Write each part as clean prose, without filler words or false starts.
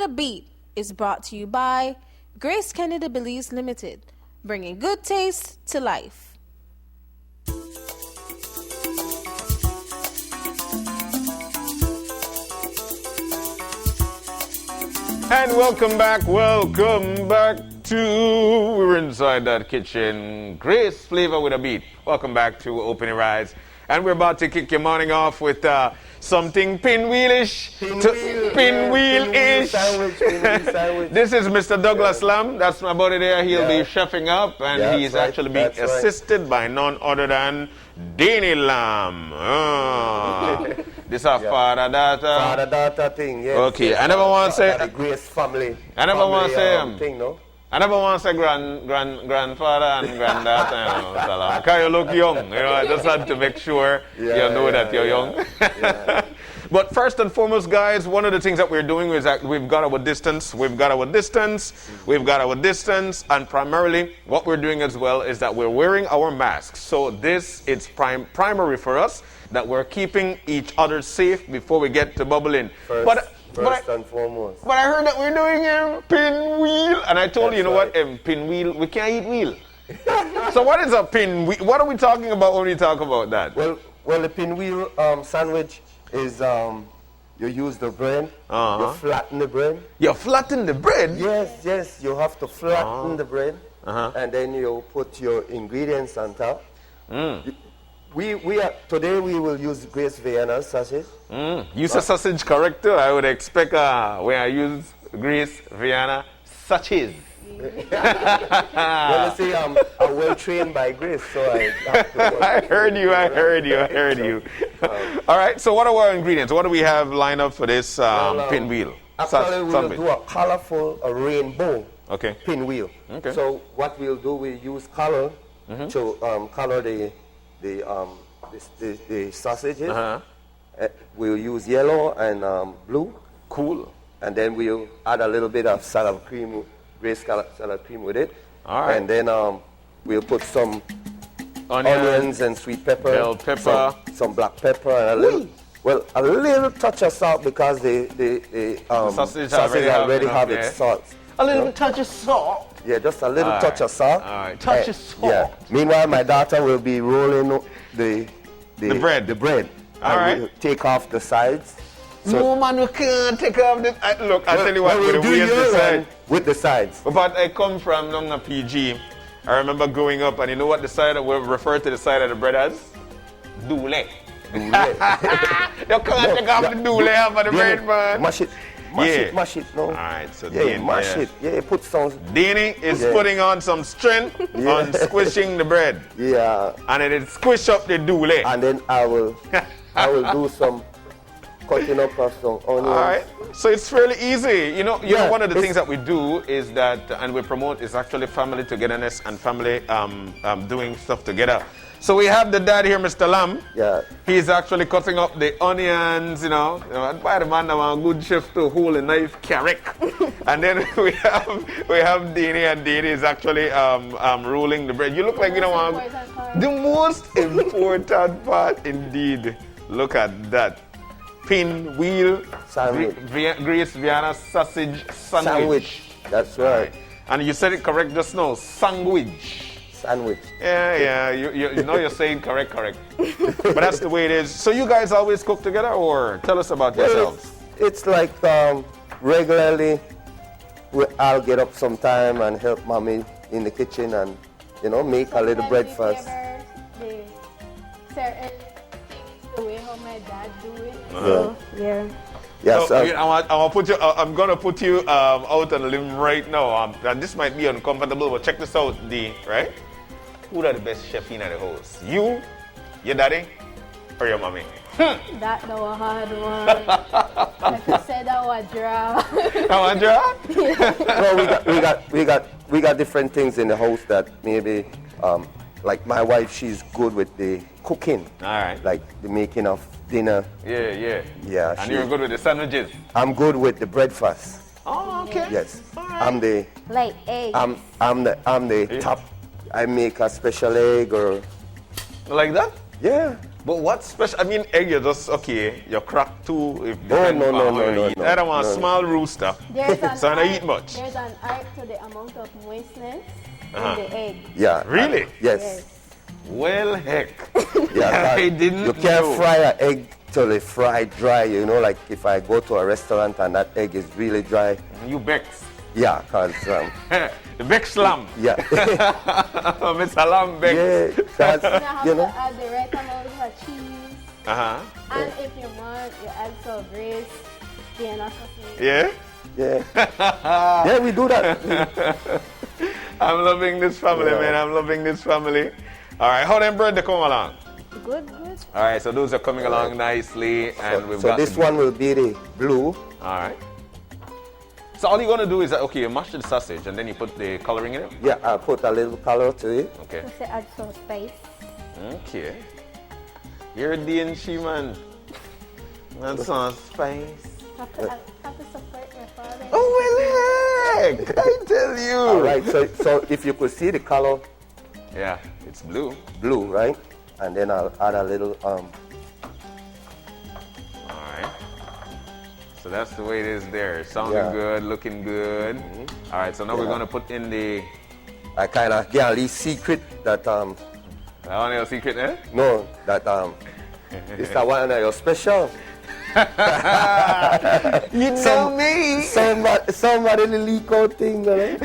a Beat is brought to you by Grace Kennedy Belize Limited, bringing good taste to life. And welcome back to, we're inside that kitchen, Grace Flavor with a Beat. Welcome back to Open Your Eyes. And we're about to kick your morning off with something pinwheel-ish. Pinwheel-ish. Sandwich. This is Mr. Douglas Lamb. That's my buddy there. He'll be chefing up, and he's actually being assisted by none other than Danny Lamb. This is our father-daughter. Father-daughter thing, yes. Okay, I never want to say... The Grace family. I never want to say... thing, no? I never want to say grandfather and granddaughter, you know, Salam. Because you look young, you know, I just had to make sure you know that you're young. But first and foremost, guys, one of the things that we're doing is that we've got our distance, and primarily what we're doing as well is that we're wearing our masks. So this is primary for us, that we're keeping each other safe before we get to bubbling. First and foremost. But I heard that we're doing a pinwheel, and I told you know what, pinwheel, we can't eat wheel. So what is a pinwheel? What are we talking about when we talk about that? Well, the pinwheel sandwich is you use the bread, you flatten the bread. You flatten the bread? Yes, you have to flatten the bread, and then you put your ingredients on top. Today we will use Grace Vienna sausage. Use a sausage correct too. I would expect when I use Grace Vienna sausage. Well, you see, I'm well trained by Grace, so I have to I heard you. All right, so what are our ingredients? What do we have lined up for this pinwheel? Actually, we'll do a colorful, rainbow pinwheel. Okay. So what we'll do, we use color to color the sausages. We'll use yellow and blue. Cool. And then we'll add a little bit of salad cream, Grace salad cream with it. All right. And then we'll put some onions and sweet pepper, bell pepper, some black pepper, and a little touch of salt because the sausage already have its salt. A little touch of salt. Yeah, just a little touch of salt. All right, touch of salt. Yeah. Meanwhile, my daughter will be rolling the bread. All right. We'll take off the sides. So, no, man, we can't take off the... Look, I'll tell you what, we'll do the side. With the sides. But I come from Nonga PG. I remember growing up, and you know what the side we refer to the side of the bread as? Doule. You can't take off the doule off of the bread, man. Mash it, no? All right, so mash it. Yeah, put some... Danny is putting on some strength on squishing the bread. Yeah. And then it squish up the doule. And then I will do some cutting up of some onions. All right. So it's fairly easy. You know, one of the things that we do is that, and we promote, is actually family togetherness and family doing stuff together. So we have the dad here, Mr. Lamb. Yeah. He's actually cutting up the onions, you know. By the man, I'm a good chef to hold a knife carrot. And then we have Danny, and Danny is actually rolling the bread. You look like you don't want the most important part indeed. Look at that. Pinwheel sandwich. Grace Vienna sausage sandwich. That's right. And you said it correct just now. Sandwich. Yeah. You know you're saying correct. But that's the way it is. So you guys always cook together, or tell us about yourselves? It's like regularly I'll get up sometime and help mommy in the kitchen and make a little breakfast. The way how my dad do it. Yes. I'm gonna put you out on a limb right now. And this might be uncomfortable, but check this out, D. Right? Who are the best chef in the house? You, your daddy, or your mommy? That was a hard one. Like I said, that was a draw. That was a draw? No, we got different things in the house that maybe like my wife, she's good with the cooking. All right. Like the making of dinner. Yeah. And you're good with the sandwiches? I'm good with the breakfast. Oh, okay. Yes. Right. I'm the like eggs. I'm the top. I make a special egg or like that? Yeah. But what's special? I mean, egg, you just, okay, you crack two. If no, no. I don't want a small rooster. So I don't eat much. There's an art to the amount of moistness in the egg. Yeah. Really? Yes. Well, heck. Yeah, I didn't You can't know. fry an egg till it's fried dry. You know, like if I go to a restaurant and that egg is really dry. You Bex. Yeah, cause The Bex lamb. yeah. Mr. Lamb Bex. Yeah, You that's, have you to know. add the right amount of cheese. Uh-huh. And if you want, you add some grease, Vienna sausage. Yeah? Yeah. Yeah, we do that. I'm loving this family, Yeah. man. I'm loving this family. All right, how them bread they come along? Good, good. All right, so those are coming along nicely, and we've So got this the- one will be the blue. All right. So all you're gonna do is that, okay, you mash the sausage and then you put the coloring in it. Yeah, I'll put a little color to it. Okay. Just to add some spice. Okay. You're a DNC man. That's some spice. Have to support my father. Oh well, heck! I tell you. All right. So if you could see the color Yeah, it's blue. blue, right? And then I'll add a little All right. So that's the way it is there. Sounding Yeah. good, looking good. All right. So now we're Yeah. gonna put in the. I kind of get a little secret that That one your secret, eh? no that it's a one of your special. You know me. Somebody leak out thing, right?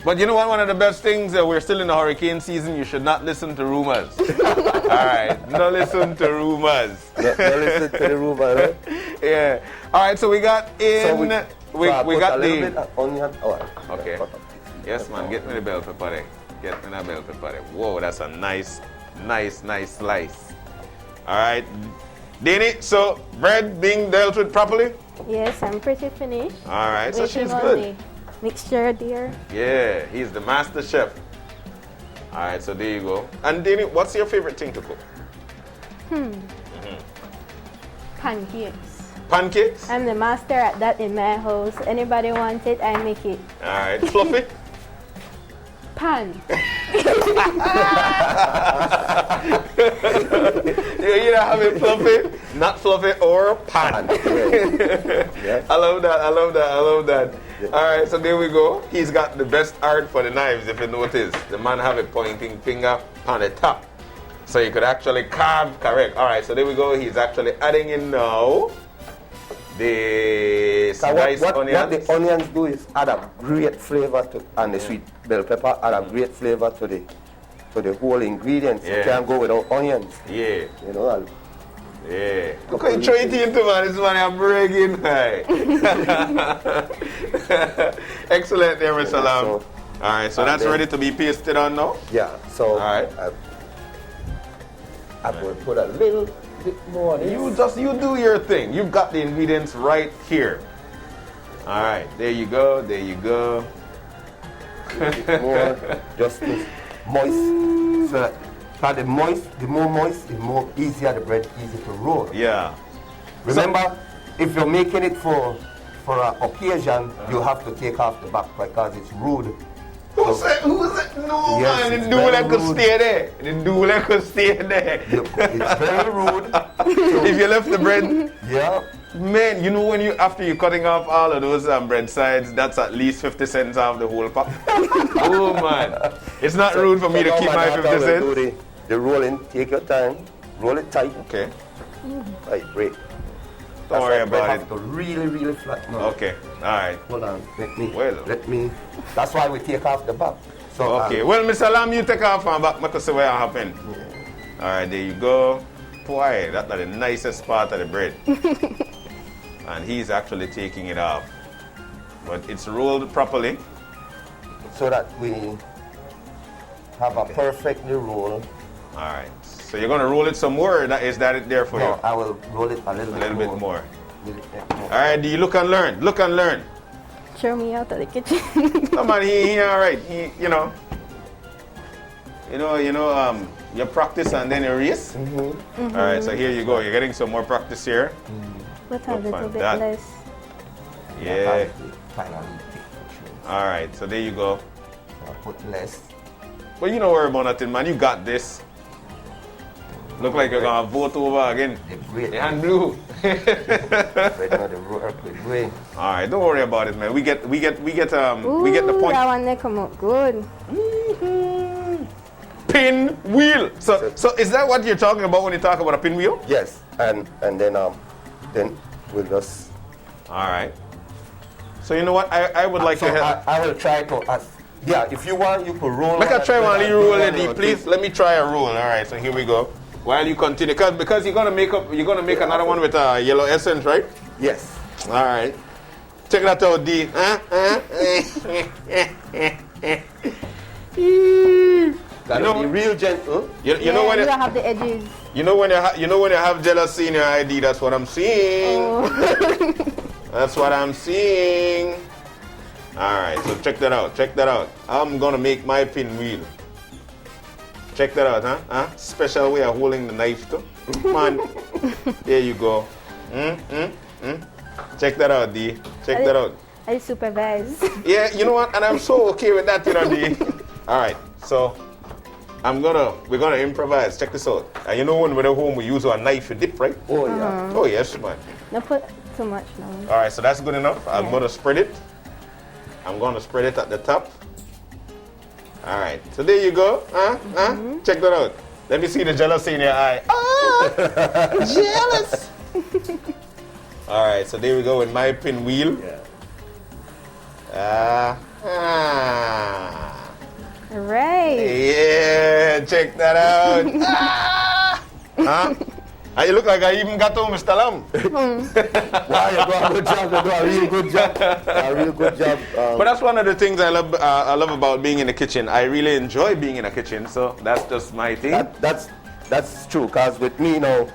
But you know what? One of the best things, we're still in the hurricane season. You should not listen to rumors. All right, no listen to rumors. No listen to the rumor, right? Yeah. All right, so we got in. So we put got a little the. bit of onion. Oh, Okay. Yes, man. Get me the bell pepper there. Get me the bell pepper there. Whoa, that's a nice slice. All right, Danny. So bread being dealt with properly. Yes, I'm pretty finished. All right, so Waiting she's on good. the mixture there. Yeah, he's the master chef. All right, so there you go. And Danny, what's your favorite thing to cook? Pancakes. Pancakes? I'm the master at that in my house. Anybody want it, I make it. All right, fluffy? Pan. You either have it fluffy, not fluffy, or pan. Yeah. I love that. All right, so there we go. He's got the best art for the knives, if you notice. The man have a pointing finger on the top. So you could actually carve correct. All right, so there we go. He's actually adding in now the So sliced what onions. the onions do is add a great flavor to, and the sweet bell pepper add a great flavor to the whole ingredients. You Yeah. can't go without onions. Yeah, You know. yeah. Look how you try it into, man. This man I'm bragging. Hey. Excellent there, Mr. Lam. So- All right, so and that's then- ready to be pasted on now. Yeah. So All right. I will put a little bit more. of this. You do your thing. You've got the ingredients right here. All right, there you go. More just to moist. So that the more moist, the more easier the bread easy to roll. Yeah. Remember, if you're making it for an occasion, you have to take off the back because it's rude. Who said? No, Yes, man. it's The doula very could rude. stay there. The doula could stay there. It's very rude. If you left the bread, Yeah. man, you know when after you're cutting off all of those bread sides, that's at least 50 cents off the whole pack. Oh man, it's not rude for me to now keep my daughter 50 will cents. do the rolling. Take your time. Roll it tight. Okay. Right, break. Don't worry That's why bread about have to really flat now. Okay. All right. Hold on. Well. Let me. That's why we take off the back. So Okay. Well, Mr. Lam, you take off and back. Make us see what happened. All right. There you go. Boy, that's the nicest part of the bread. And he's actually taking it off. But it's rolled properly. so that we have a perfectly rolled. All right. So you're gonna roll it some more. Or is that it there for No, you? I will roll it a little A little bit more. Little bit more. All right. Do you look and learn? Look and learn. Show me out of the kitchen. Come on, he all right. You practice and then you race. All right, so here you go. You're getting some more practice here. But a Look little like bit that. less. Yeah. Finally, All right, so there you go. I'll put less. Well, you don't worry about nothing, man. You got this. Look like you're gonna vote over again. The bread. And blue. Right now the work with way. All right, don't worry about it, man. We get the point. That one they come out good. Pinwheel. So is that what you're talking about when you talk about a pinwheel? Yes, and then we'll just. All right. So you know what? I would like to help. I will try to. Yeah, if you want, you could roll. Let me try while you roll it, please. Let me try a roll. All right. So here we go. While you continue, because you're gonna make another one with yellow essence, right? Yes. All right. Check that out, D. Gotta be real gentle. You know when you don't have the edges. you know when you have jealousy in your ID. That's what I'm seeing. Oh. That's what I'm seeing. All right, so check that out. Check that out. I'm gonna make my pinwheel. Check that out, huh? Special way of holding the knife too. Man, there you go. Check that out, D. Check that out. I supervise. Yeah, you know what? And I'm so okay with that, you know, D. All right, so we're gonna improvise. Check this out. And you know when we're at home, we use our knife to dip, right? Oh yeah. Oh yes, man. Not put too much now. All right, so that's good enough. I'm gonna spread it. I'm gonna spread it at the top. All right, so there you go. Check that out. Let me see the jealousy in your eye. Jealous. All right, so there we go with my pinwheel. Yeah. Right. Yeah, check that out. You look like I even got to Mr. Lam. Wow, you do a good job. You do a real good job. A real good job. But that's one of the things I love about being in the kitchen. I really enjoy being in the kitchen, so that's just my thing. That's true, because with me now,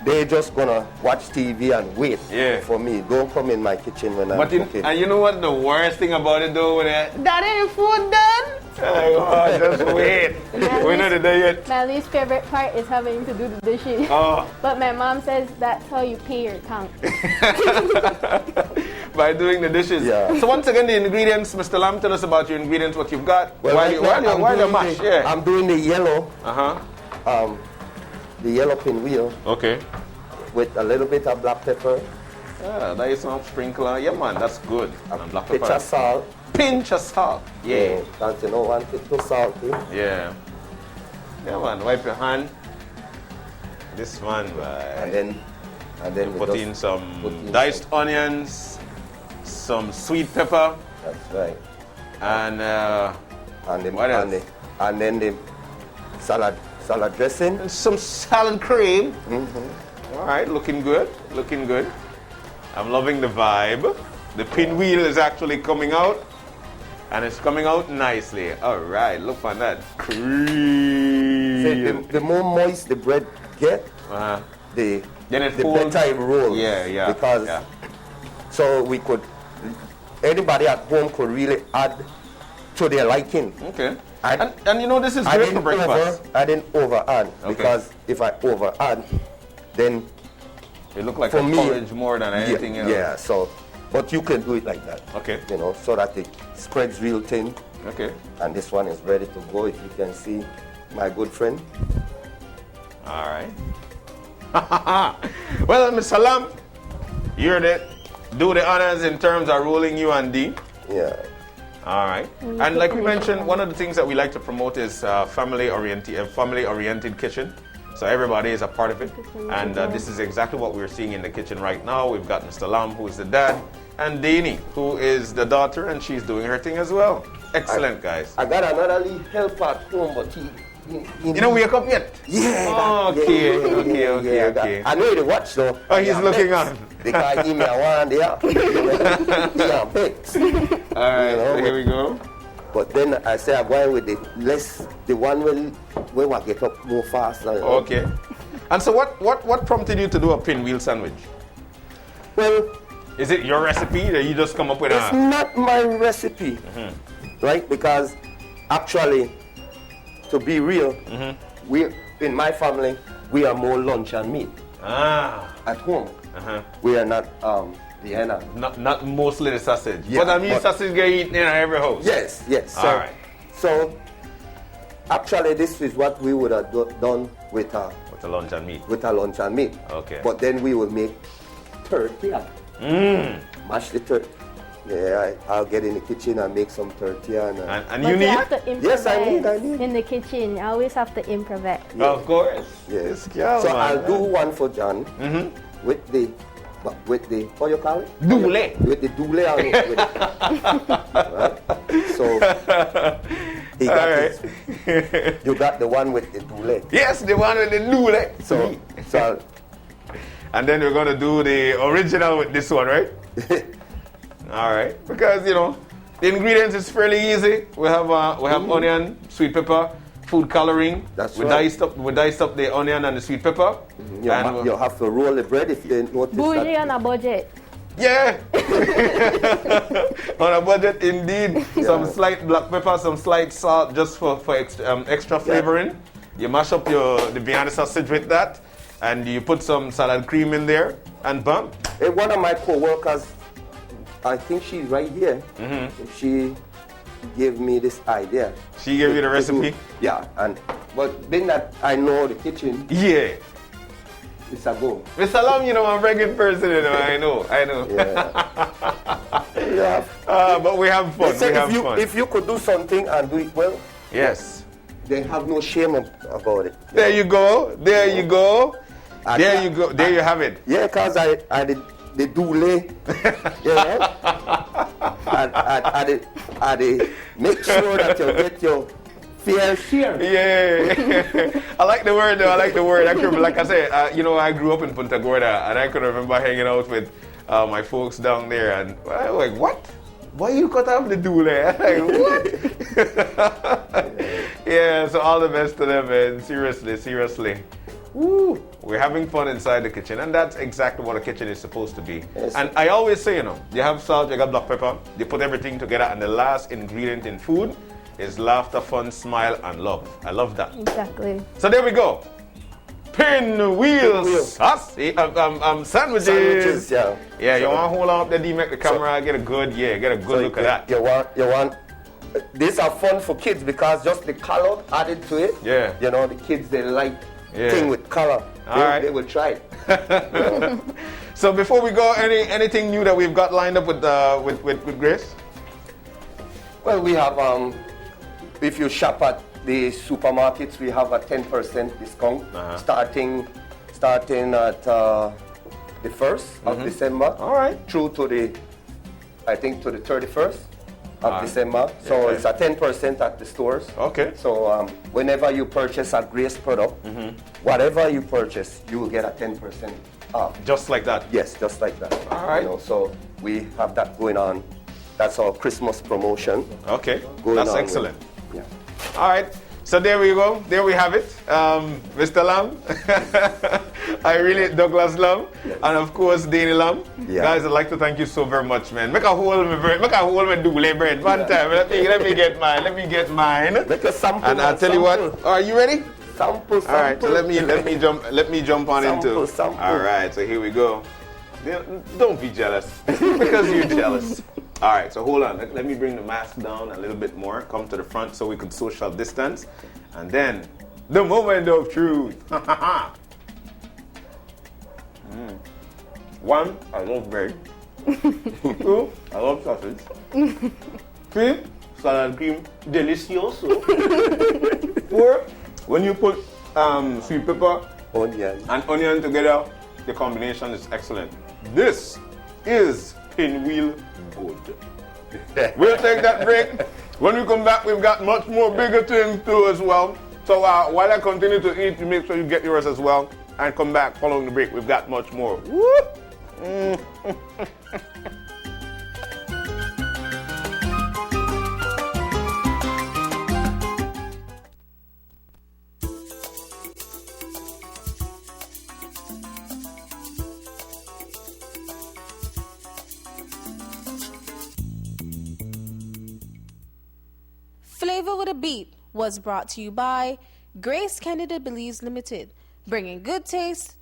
they just gonna watch TV and wait for me. Don't come in my kitchen when I'm cooking. And you know what the worst thing about it though? When Daddy, food done? Oh, just wait. We're not there yet. My least favorite part is having to do the dishes. Oh. But my mom says that's how you pay your account. By doing the dishes. Yeah. So once again, the ingredients, Mr. Lam, tell us about your ingredients, what you've got. Well, while you mash, I'm doing the yellow. The yellow pinwheel. Okay. With a little bit of black pepper. Yeah, that is some sprinkler. Yeah, man, that's good. And black Pinch pepper. of salt. Pinch of salt. Yeah. Because you don't want it too salty. Yeah. Yeah, man, wipe your hand. This one, And then put in some diced onions, some sweet pepper. That's right. And what else? And then the salad dressing. And some salad cream. All right, looking good. Looking good. I'm loving the vibe. The pinwheel is actually coming out. And it's coming out nicely. All right, look on that. Cream. The more moist the bread get, the better it rolls. Yeah. Because so anybody at home could really add to their liking. Okay. And you know, this is great for breakfast. I didn't over add, because if I over add, then it look like a porridge more than anything else. Yeah, so, but you can do it like that. Okay. You know, so that it spreads real thin. Okay. And this one is ready to go, if you can see my good friend. All right. Well, Mr. Lam, you're do the honors in terms of rolling you and D. Yeah. All right. And like we mentioned, one of the things that we like to promote is family-oriented kitchen. So everybody is a part of it. And this is exactly what we're seeing in the kitchen right now. We've got Mr. Lam, who is the dad, and Dani, who is the daughter, and she's doing her thing as well. Excellent, guys. I got another little help at home, but he you don't wake up yet? Yeah. Okay. I know the watch though. Oh, he's looking on. Because he me a one there. He on pics. All right, so here we go. But then I say I'm going with the one where we get up more fast. Okay. And so what prompted you to do a pinwheel sandwich? Well, is it your recipe that you just come up with? It's not my recipe, right? Because actually, to be real, we in my family we are more lunch and meat. At home, we are not Vienna. Not mostly the sausage. Yeah, but I mean, sausage get eaten in every house. Yes. All right. So actually, this is what we would have done with a luncheon meat. With a luncheon meat. Okay. But then we will make tortilla. Mash the tortilla. Yeah, I'll get in the kitchen and make some tortilla. And But you you need? have to improvise. Yes, I need. In the kitchen, you always have to improvise. Of course. Yes. This girl, So man. I'll do one for John with the, what you call it? Doule. With the doule on it. Right? So, he got Alright. you got the one with the doule. Yes, the one with the doule. So And then we're going to do the original with this one, right? All right. Because, you know, the ingredients is fairly easy. We have onion, sweet pepper, food coloring. That's we right. diced up the onion and the sweet pepper. you have to roll the bread if you didn't notice Bougie that. on a budget. Yeah. On a budget, indeed. Yeah. Some slight black pepper, some slight salt just for extra flavoring. You mash up the Vienna sausage with that, and you put some salad cream in there, and bam. Hey, one of my co-workers, I think she's right here. She gave me this idea. She gave you the recipe? Yeah, but being that I know the kitchen, Yeah. it's a go. Mr. Lam, you know, I'm a very good person, you know. I know. Yeah. But we have fun. They say We have fun. if you could do something and do it well, Yes. they have no shame about it. There you go. There you go. There you go. There you have it. Yeah, because I did the doule, you know, I did make sure that you get your fair share. Yeah. I like the word though. I like the word. Actually, like I said, you know, I grew up in Punta Gorda, and I could remember hanging out with my folks down there, and I was like, what? Why you cut off the doule? I'm like, what? Yeah, so all the best to them, man. Seriously. Woo. We're having fun inside the kitchen, and that's exactly what a kitchen is supposed to be. Yes. And I always say, you know, you have salt, you got black pepper, you put everything together, and the last ingredient in food is laughter, fun, smile, and love. I love that. Exactly. So there we go. Pinwheel sausage, sandwiches. Sandwiches, yeah. Yeah, you So- want to hold on up the D, make the camera get a good look at that. You want. These are fun for kids because just the color added to it. Yeah. You know, the kids they like Yeah. thing with color. All right. They will try it. So before we go, anything new that we've got lined up with Grace? Well, we have if you shop at the supermarkets, we have a 10% discount starting at the 1st of December. All right. Through to the 31st of right. December. So Yeah. it's a 10% at the stores. Okay. So whenever you purchase a Grace product, whatever you purchase, you will get a 10% off. Just like that. Yes, just like that. All right. You know, so we have that going on. That's our Christmas promotion. Okay. Going That's on with- excellent. Yeah. All right. So there we go. There we have it. Mr. Lam, Douglas Lam, and of course Danny Lam. Yeah. Guys, I'd like to thank you so very much, man. Make a whole bread. Make a whole doule bread. One time. Let me get mine. Make a sample. And I'll tell you what. Are you ready? Sample. All right. So let me jump on into. Sample. All right. So here we go. Don't be jealous because you're jealous. All right, so hold on. Let me bring the mask down a little bit more. Come to the front so we can social distance. And then, the moment of truth. One, I love bread. Two, I love sausage. Three, salad cream, delicioso. Four, when you put sweet pepper Onion. and onion together, the combination is excellent. This is Pinwheel good. We'll take that break. When we come back, we've got much more bigger things too as well. So while I continue to eat, you make sure you get yours as well. And come back following the break. We've got much more. Woo! Flavor with a Beat was brought to you by Grace Kennedy Belize Limited, bringing good taste